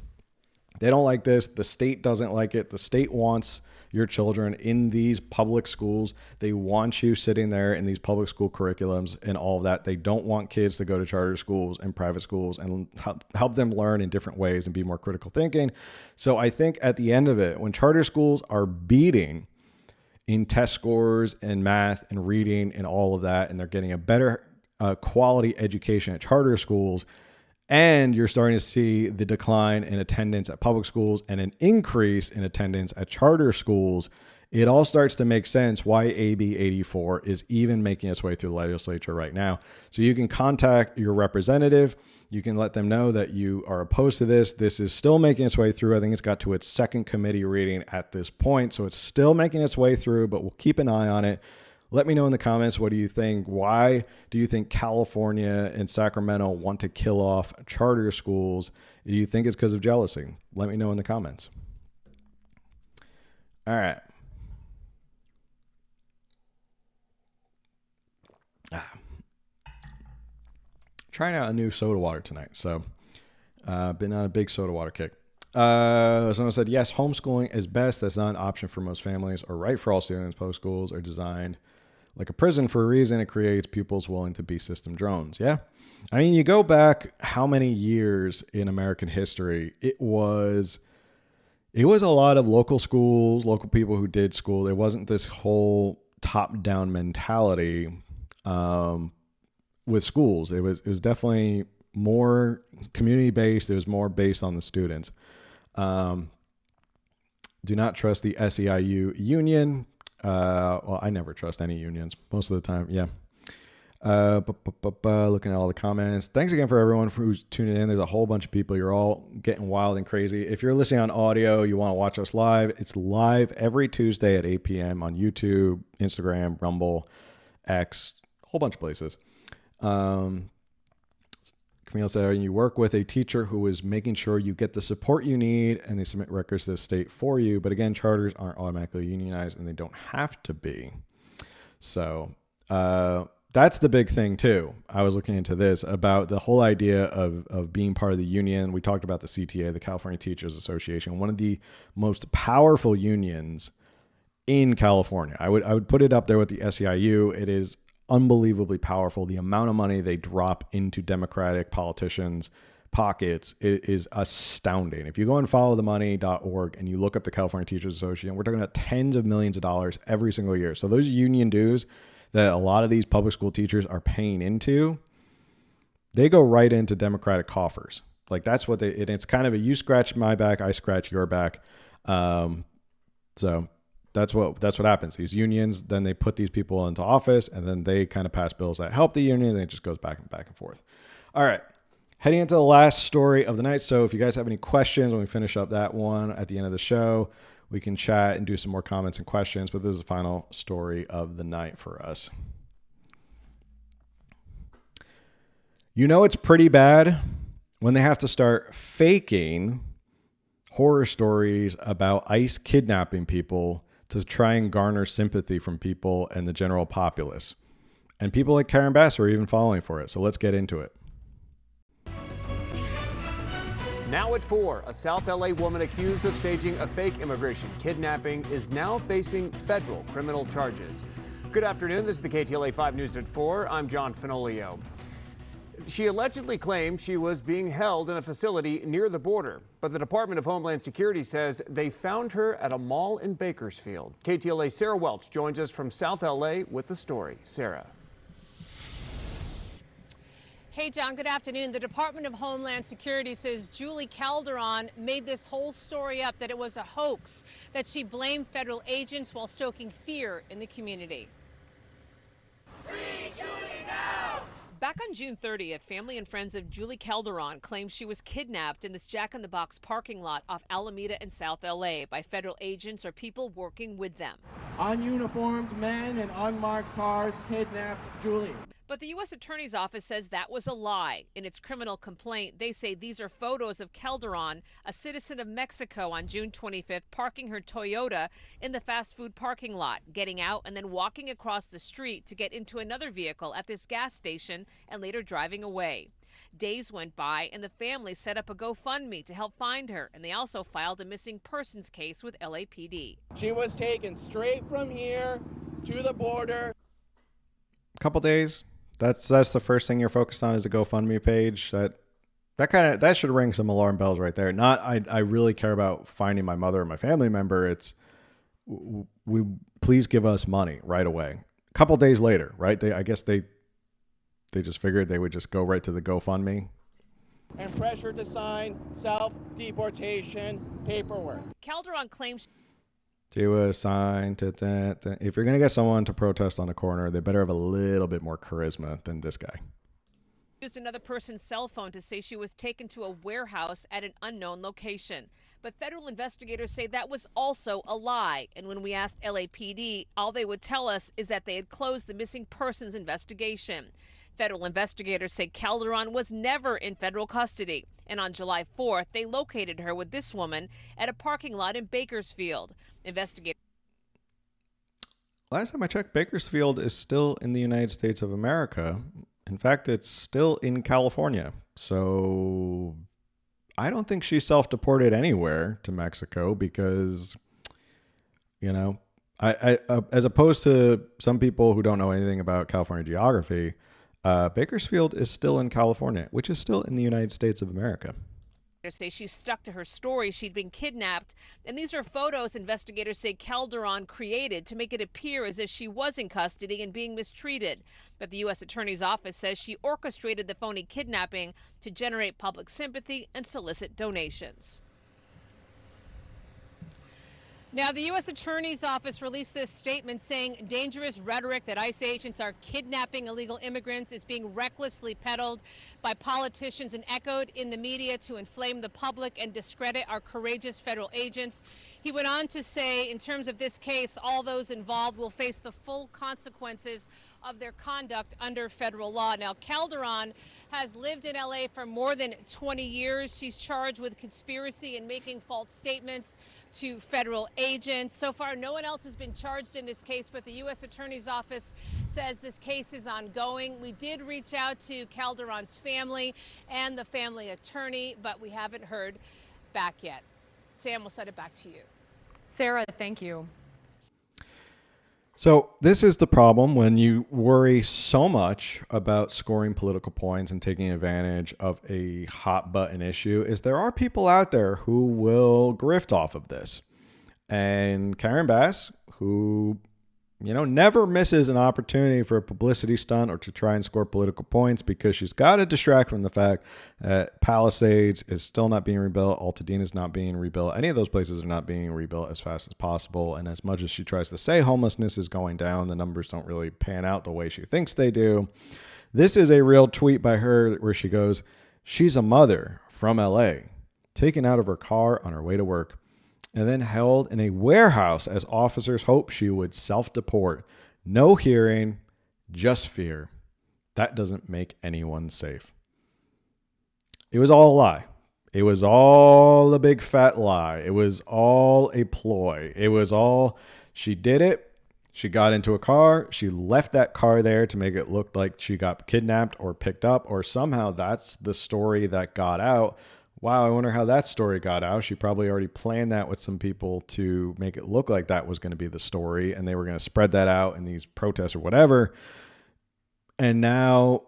They don't like this. The state doesn't like it. The state wants your children in these public schools. They want you sitting there in these public school curriculums and all of that. They don't want kids to go to charter schools and private schools and help them learn in different ways and be more critical thinking. So I think at the end of it, when charter schools are beating in test scores and math and reading and all of that, and they're getting a better quality education at charter schools, and you're starting to see the decline in attendance at public schools and an increase in attendance at charter schools, it all starts to make sense why AB 84 is even making its way through the legislature right now. So you can contact your representative. You can let them know that you are opposed to this. This is still making its way through. I think it's got to its second committee reading at this point. So it's still making its way through, but we'll keep an eye on it. Let me know in the comments, what do you think? Why do you think California and Sacramento want to kill off charter schools? Do you think it's because of jealousy? Let me know in the comments. All right. Trying out a new soda water tonight. So been on a big soda water kick. Someone said, yes, homeschooling is best. That's not an option for most families or right for all students. Public schools are designed like a prison for a reason. It creates pupils willing to be system drones. Yeah. I mean, you go back how many years in American history, it was a lot of local schools, local people who did school. It wasn't this whole top-down mentality with schools. It was definitely more community-based. It was more based on the students. Do not trust the SEIU union. Well, I never trust any unions most of the time. Yeah. Looking at all the comments. Thanks again for everyone who's tuning in. There's a whole bunch of people. You're all getting wild and crazy. If you're listening on audio, you want to watch us live, it's live every Tuesday at 8 p.m. on YouTube, Instagram, Rumble, X, a whole bunch of places. Camille said, you work with a teacher who is making sure you get the support you need and they submit records to the state for you. But again, charters aren't automatically unionized and they don't have to be. So that's the big thing too. I was looking into this about the whole idea of being part of the union. We talked about the CTA, the California Teachers Association, one of the most powerful unions in California. I would put it up there with the SEIU. It is unbelievably powerful. The amount of money they drop into Democratic politicians' pockets is astounding. If you go and followthemoney.org and you look up the California Teachers Association, we're talking about tens of millions of dollars every single year. So those union dues that a lot of these public school teachers are paying into, they go right into Democratic coffers. Like that's what it's kind of a, you scratch my back, I scratch your back. So that's what happens. These unions, then they put these people into office and then they kind of pass bills that help the union and it just goes back and forth. All right. Heading into the last story of the night. So if you guys have any questions when we finish up that one at the end of the show, we can chat and do some more comments and questions, but this is the final story of the night for us. You know, it's pretty bad when they have to start faking horror stories about ICE kidnapping people to try and garner sympathy from people and the general populace. And people like Karen Bass are even falling for it. So let's get into it. Now at 4, a South LA woman accused of staging a fake immigration kidnapping is now facing federal criminal charges. Good afternoon. This is the KTLA 5 News at 4. I'm John Finolio. She allegedly claimed she was being held in a facility near the border, but the Department of Homeland Security says they found her at a mall in Bakersfield. KTLA's Sarah Welch joins us from South LA with the story. Sarah. Hey, John, good afternoon. The Department of Homeland Security says Julie Calderon made this whole story up, that it was a hoax, that she blamed federal agents while stoking fear in the community. Free Julie now! Back on June 30th, family and friends of Julie Calderon claimed she was kidnapped in this Jack in the Box parking lot off Alameda in South LA by federal agents or people working with them. Ununiformed men in unmarked cars kidnapped Julie. But the U.S. Attorney's Office says that was a lie. In its criminal complaint, they say these are photos of Calderon, a citizen of Mexico, on June 25th, parking her Toyota in the fast food parking lot, getting out and then walking across the street to get into another vehicle at this gas station and later driving away. Days went by and the family set up a GoFundMe to help find her, and they also filed a missing persons case with LAPD. She was taken straight from here to the border. A couple days. That's the first thing you're focused on is the GoFundMe page. That should ring some alarm bells right there. Not I really care about finding my mother or my family member. It's we please give us money right away. A couple days later, right? I guess they just figured they would just go right to the GoFundMe. And pressure to sign self-deportation paperwork. Calderon claims she was signed to that. If you're going to get someone to protest on a corner, they better have a little bit more charisma than this guy. Used another person's cell phone to say she was taken to a warehouse at an unknown location. But federal investigators say that was also a lie. And when we asked LAPD, all they would tell us is that they had closed the missing persons investigation. Federal investigators say Calderon was never in federal custody. And on July 4th, they located her with this woman at a parking lot in Bakersfield. Investigators. Last time I checked, Bakersfield is still in the United States of America. In fact, it's still in California. So I don't think she's self-deported anywhere to Mexico because, I as opposed to some people who don't know anything about California geography, Bakersfield is still in California, which is still in the United States of America. Say she stuck to her story. She'd been kidnapped. And these are photos investigators say Calderon created to make it appear as if she was in custody and being mistreated. But the U.S. Attorney's Office says she orchestrated the phony kidnapping to generate public sympathy and solicit donations. Now, the U.S. Attorney's Office released this statement saying dangerous rhetoric that ICE agents are kidnapping illegal immigrants is being recklessly peddled by politicians and echoed in the media to inflame the public and discredit our courageous federal agents. He went on to say, in terms of this case, all those involved will face the full consequences of their conduct under federal law. Now, Calderon has lived in L.A. for more than 20 years. She's charged with conspiracy and making false statements to federal agents. So far, no one else has been charged in this case, but the U.S. Attorney's Office says this case is ongoing. We did reach out to Calderon's family and the family attorney, but we haven't heard back yet. Sam, we'll send it back to you. Sarah, thank you. So this is the problem when you worry so much about scoring political points and taking advantage of a hot button issue is there are people out there who will grift off of this. And Karen Bass, who, never misses an opportunity for a publicity stunt or to try and score political points because she's got to distract from the fact that Palisades is still not being rebuilt. Altadena is not being rebuilt. Any of those places are not being rebuilt as fast as possible. And as much as she tries to say homelessness is going down, the numbers don't really pan out the way she thinks they do. This is a real tweet by her where she goes, she's a mother from LA, taken out of her car on her way to work, and then held in a warehouse as officers hoped she would self-deport. No hearing, just fear. That doesn't make anyone safe. It was all a lie. It was all a big fat lie. It was all a ploy. It was all She did it. She got into a car. She left that car there to make it look like she got kidnapped or picked up, or somehow that's the story that got out. Wow, I wonder how that story got out. She probably already planned that with some people to make it look like that was going to be the story, and they were going to spread that out in these protests or whatever. And now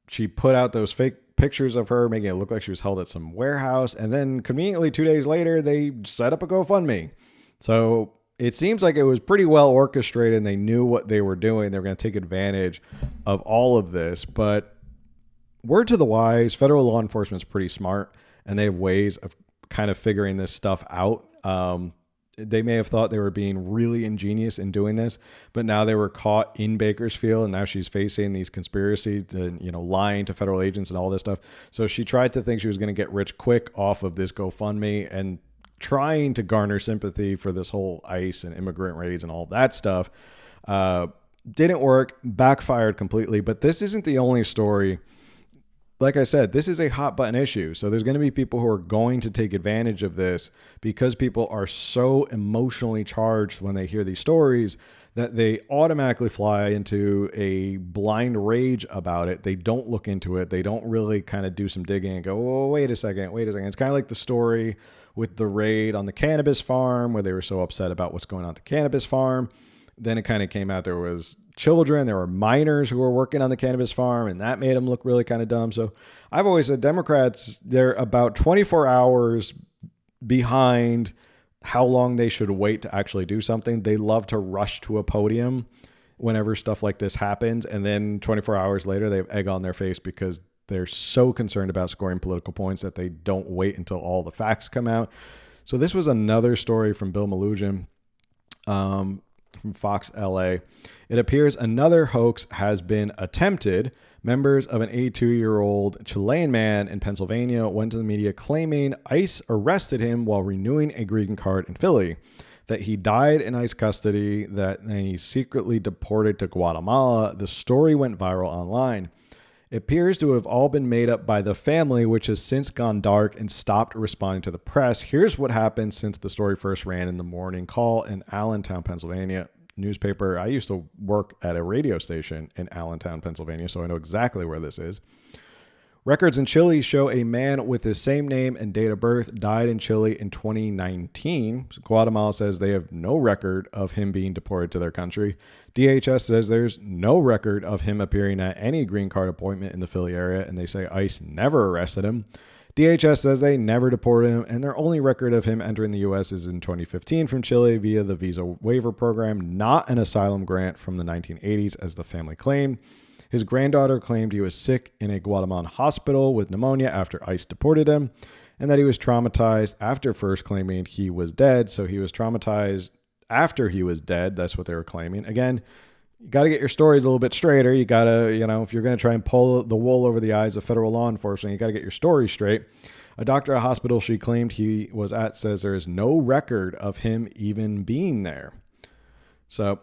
she put out those fake pictures of her, making it look like she was held at some warehouse. And then conveniently 2 days later, they set up a GoFundMe. So it seems like it was pretty well orchestrated and they knew what they were doing. They were going to take advantage of all of this. But word to the wise, federal law enforcement is pretty smart and they have ways of kind of figuring this stuff out. They may have thought they were being really ingenious in doing this, but now they were caught in Bakersfield and now she's facing these conspiracies and, lying to federal agents and all this stuff. So she tried to think she was going to get rich quick off of this GoFundMe and trying to garner sympathy for this whole ICE and immigrant raids and all that stuff. Didn't work, backfired completely, but this isn't the only story. Like I said, this is a hot button issue. So there's going to be people who are going to take advantage of this because people are so emotionally charged when they hear these stories that they automatically fly into a blind rage about it. They don't look into it. They don't really kind of do some digging and go, oh, wait a second. It's kind of like the story with the raid on the cannabis farm where they were so upset about what's going on at the cannabis farm. Then it kind of came out there was children, there were minors who were working on the cannabis farm, and that made them look really kind of dumb. So I've always said Democrats, they're about 24 hours behind how long they should wait to actually do something. They love to rush to a podium whenever stuff like this happens. And then 24 hours later, they have egg on their face because they're so concerned about scoring political points that they don't wait until all the facts come out. So this was another story from Bill Malugin, from Fox LA. It appears another hoax has been attempted. Members of an 82-year-old Chilean man in Pennsylvania went to the media claiming ICE arrested him while renewing a green card in Philly, that he died in ICE custody, that he secretly deported to Guatemala. The story went viral online. It appears to have all been made up by the family, which has since gone dark and stopped responding to the press. Here's what happened since the story first ran in the Morning Call in Allentown, Pennsylvania. Newspaper. I used to work at a radio station in Allentown, Pennsylvania, so I know exactly where this is. Records in Chile show a man with the same name and date of birth died in Chile in 2019. Guatemala says they have no record of him being deported to their country. DHS says there's no record of him appearing at any green card appointment in the Philly area, and they say ICE never arrested him. DHS says they never deported him, and their only record of him entering the U.S. is in 2015 from Chile via the visa waiver program, not an asylum grant from the 1980s, as the family claimed. His granddaughter claimed he was sick in a Guatemalan hospital with pneumonia after ICE deported him, and that he was traumatized after first claiming he was dead. So he was traumatized after he was dead. That's what they were claiming. Again, you got to get your stories a little bit straighter. You got to, if you're going to try and pull the wool over the eyes of federal law enforcement, you got to get your story straight. A doctor at a hospital she claimed he was at says there is no record of him even being there. So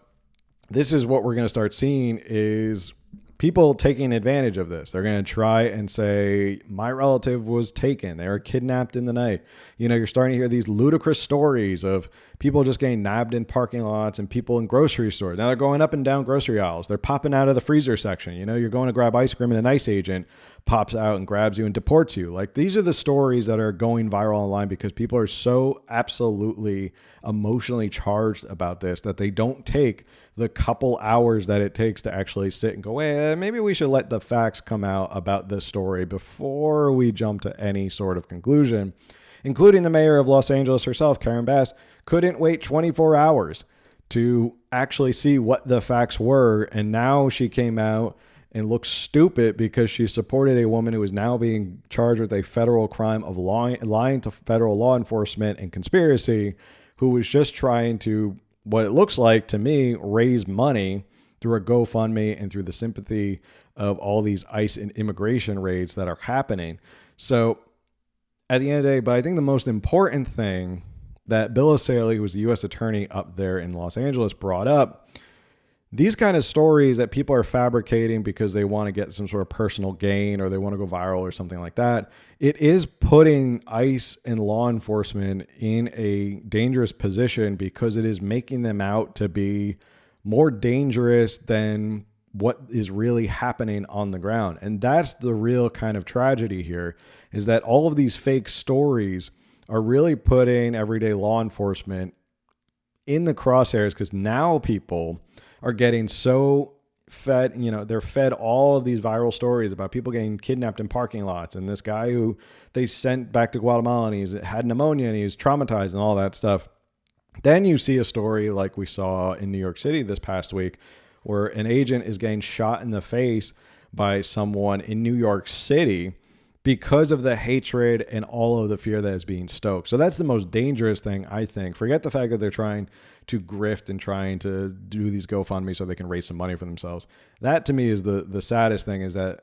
this is what we're going to start seeing is people taking advantage of this. They're going to try and say, my relative was taken. They were kidnapped in the night. You're starting to hear these ludicrous stories of people just getting nabbed in parking lots and people in grocery stores. Now they're going up and down grocery aisles. They're popping out of the freezer section. You're going to grab ice cream and an ICE agent pops out and grabs you and deports you. Like, these are the stories that are going viral online because people are so absolutely emotionally charged about this that they don't take the couple hours that it takes to actually sit and go, maybe we should let the facts come out about this story before we jump to any sort of conclusion. Including the mayor of Los Angeles herself, Karen Bass, couldn't wait 24 hours to actually see what the facts were. And now she came out and looks stupid because she supported a woman who is now being charged with a federal crime of lying to federal law enforcement and conspiracy, who was just trying to, what it looks like to me, raise money through a GoFundMe and through the sympathy of all these ICE and immigration raids that are happening. So at the end of the day, but I think the most important thing that Bill Asaley, who was the U.S. attorney up there in Los Angeles, brought up, these kind of stories that people are fabricating because they want to get some sort of personal gain or they want to go viral or something like that, it is putting ICE and law enforcement in a dangerous position because it is making them out to be more dangerous than what is really happening on the ground. And that's the real kind of tragedy here, is that all of these fake stories are really putting everyday law enforcement in the crosshairs, because now people are getting so fed, they're fed all of these viral stories about people getting kidnapped in parking lots, and this guy who they sent back to Guatemala and he's had pneumonia and he's traumatized and all that stuff. Then you see a story like we saw in New York City this past week, where an agent is getting shot in the face by someone in New York City because of the hatred and all of the fear that is being stoked. So that's the most dangerous thing, I think. Forget the fact that they're trying to grift and trying to do these GoFundMe so they can raise some money for themselves. That to me is the saddest thing, is that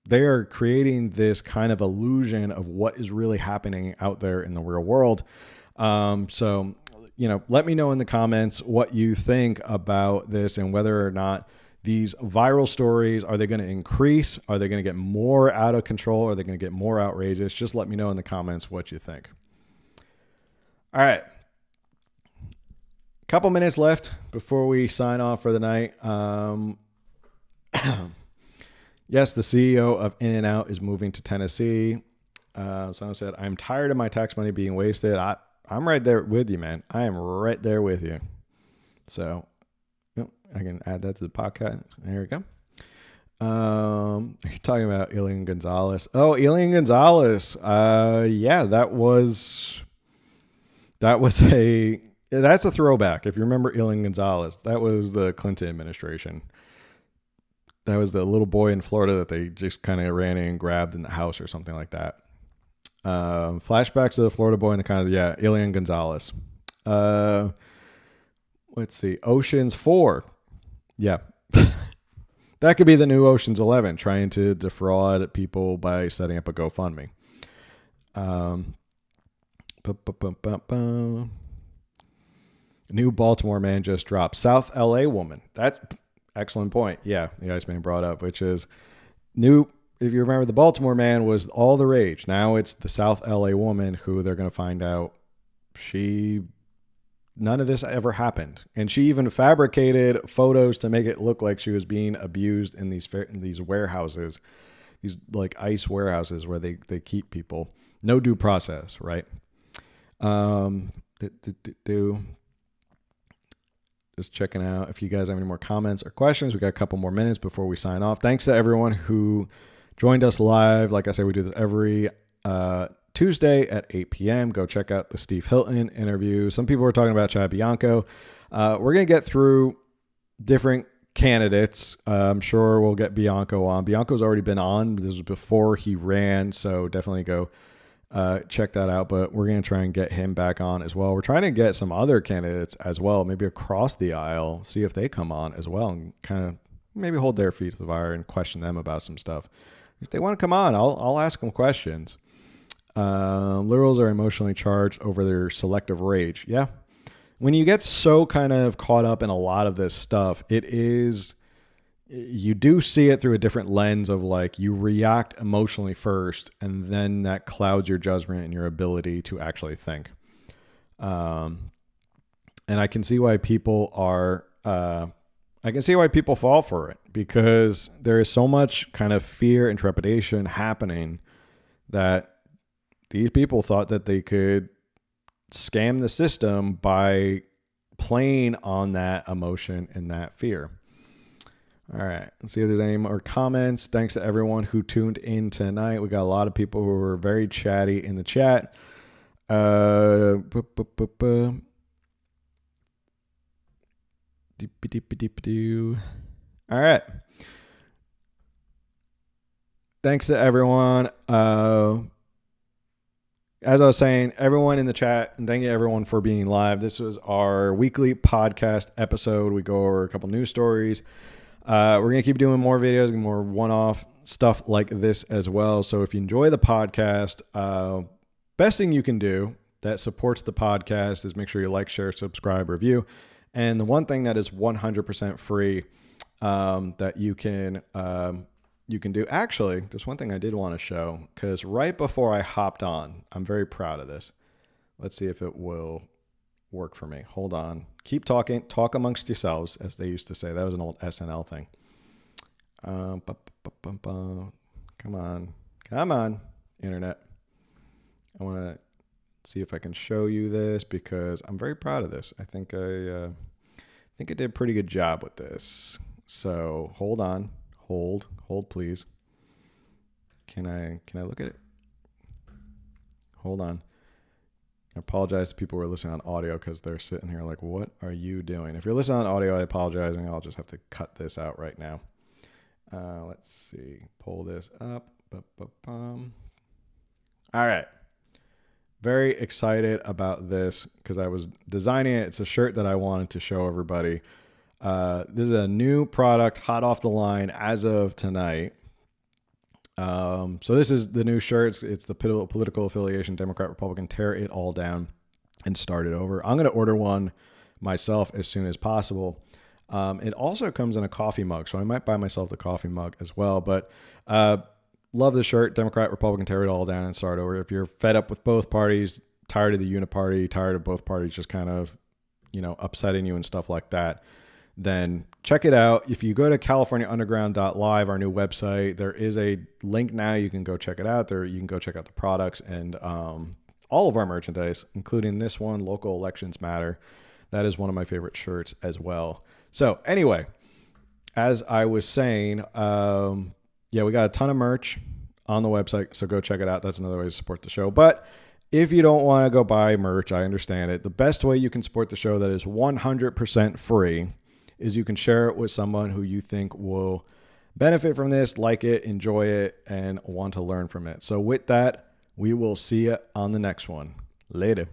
they are creating this kind of illusion of what is really happening out there in the real world. So, let me know in the comments what you think about this and whether or not these viral stories, are they going to increase? Are they going to get more out of control? Are they going to get more outrageous? Just let me know in the comments what you think. All right. Couple minutes left before we sign off for the night. Yes, the CEO of In-N-Out is moving to Tennessee. Someone said, I'm tired of my tax money being wasted. I'm right there with you, man. I am right there with you. So I can add that to the podcast. There we go. You're talking about Elian Gonzalez. Oh, Elian Gonzalez. Yeah, that's a throwback. If you remember Elian Gonzalez, that was the Clinton administration. That was the little boy in Florida that they just kind of ran in and grabbed in the house or something like that. Flashbacks to the Florida boy and the kind of, Elian Gonzalez. Let's see. Ocean's 4. Yeah. That could be the new Ocean's 11, trying to defraud people by setting up a GoFundMe. New Baltimore man just dropped. South LA woman. That's excellent point. Yeah, the Iceman brought up, which is new. If you remember, the Baltimore man was all the rage. Now it's the South LA woman who they're going to find out none of this ever happened. And she even fabricated photos to make it look like she was being abused in these warehouses, these like ICE warehouses where they keep people. No due process, right? Just checking out if you guys have any more comments or questions. We got a couple more minutes before we sign off. Thanks to everyone who joined us live. Like I said, we do this every Tuesday at 8 p.m. Go check out the Steve Hilton interview. Some people were talking about Chad Bianco. We're going to get through different candidates. I'm sure we'll get Bianco on. Bianco's already been on. This was before he ran, so definitely go check that out. But we're going to try and get him back on as well. We're trying to get some other candidates as well, maybe across the aisle, see if they come on as well and kind of maybe hold their feet to the fire and question them about some stuff. If they want to come on, I'll ask them questions. Liberals are emotionally charged over their selective rage. Yeah. When you get so kind of caught up in a lot of this stuff, you do see it through a different lens of like you react emotionally first, and then that clouds your judgment and your ability to actually think. And I can see why people fall for it, because there is so much kind of fear and trepidation happening that these people thought that they could scam the system by playing on that emotion and that fear. All right, let's see if there's any more comments. Thanks to everyone who tuned in tonight. We got a lot of people who were very chatty in the chat. All right. Thanks to everyone. As I was saying, everyone in the chat, and thank you everyone for being live. This was our weekly podcast episode. We go over a couple news stories. We're going to keep doing more videos and more one-off stuff like this as well. So if you enjoy the podcast, best thing you can do that supports the podcast is make sure you like, share, subscribe, review. And the one thing that is 100% free that you can do. Actually, there's one thing I did want to show, because right before I hopped on, I'm very proud of this. Let's see if it will work for me. Hold on. Keep talking. Talk amongst yourselves, as they used to say. That was an old SNL thing. Come on, internet. I want to see if I can show you this, because I'm very proud of this. I think I did a pretty good job with this. So hold on, hold please. Can I look at it? Hold on. I apologize to people who are listening on audio, because they're sitting here like, what are you doing? If you're listening on audio, I apologize, and I'll just have to cut this out right now. Let's see. Pull this up. All right. Very excited about this, because I was designing it. It's a shirt that I wanted to show everybody. This is a new product, hot off the line as of tonight. So this is the new shirt. It's the political affiliation, Democrat, Republican, tear it all down and start it over. I'm going to order one myself as soon as possible. It also comes in a coffee mug, so I might buy myself the coffee mug as well. But love the shirt, Democrat, Republican, tear it all down and start over. If you're fed up with both parties, tired of the uniparty, tired of both parties just kind of, upsetting you and stuff like that, then check it out. If you go to californiaunderground.live, our new website, there is a link now. You can go check it out. There you can go check out the products and all of our merchandise, including this one, Local Elections Matter. That is one of my favorite shirts as well. So anyway, as I was saying, we got a ton of merch on the website, so go check it out. That's another way to support the show. But if you don't want to go buy merch, I understand it. The best way you can support the show that is 100% free is you can share it with someone who you think will benefit from this, like it, enjoy it, and want to learn from it. So with that, we will see you on the next one. Later.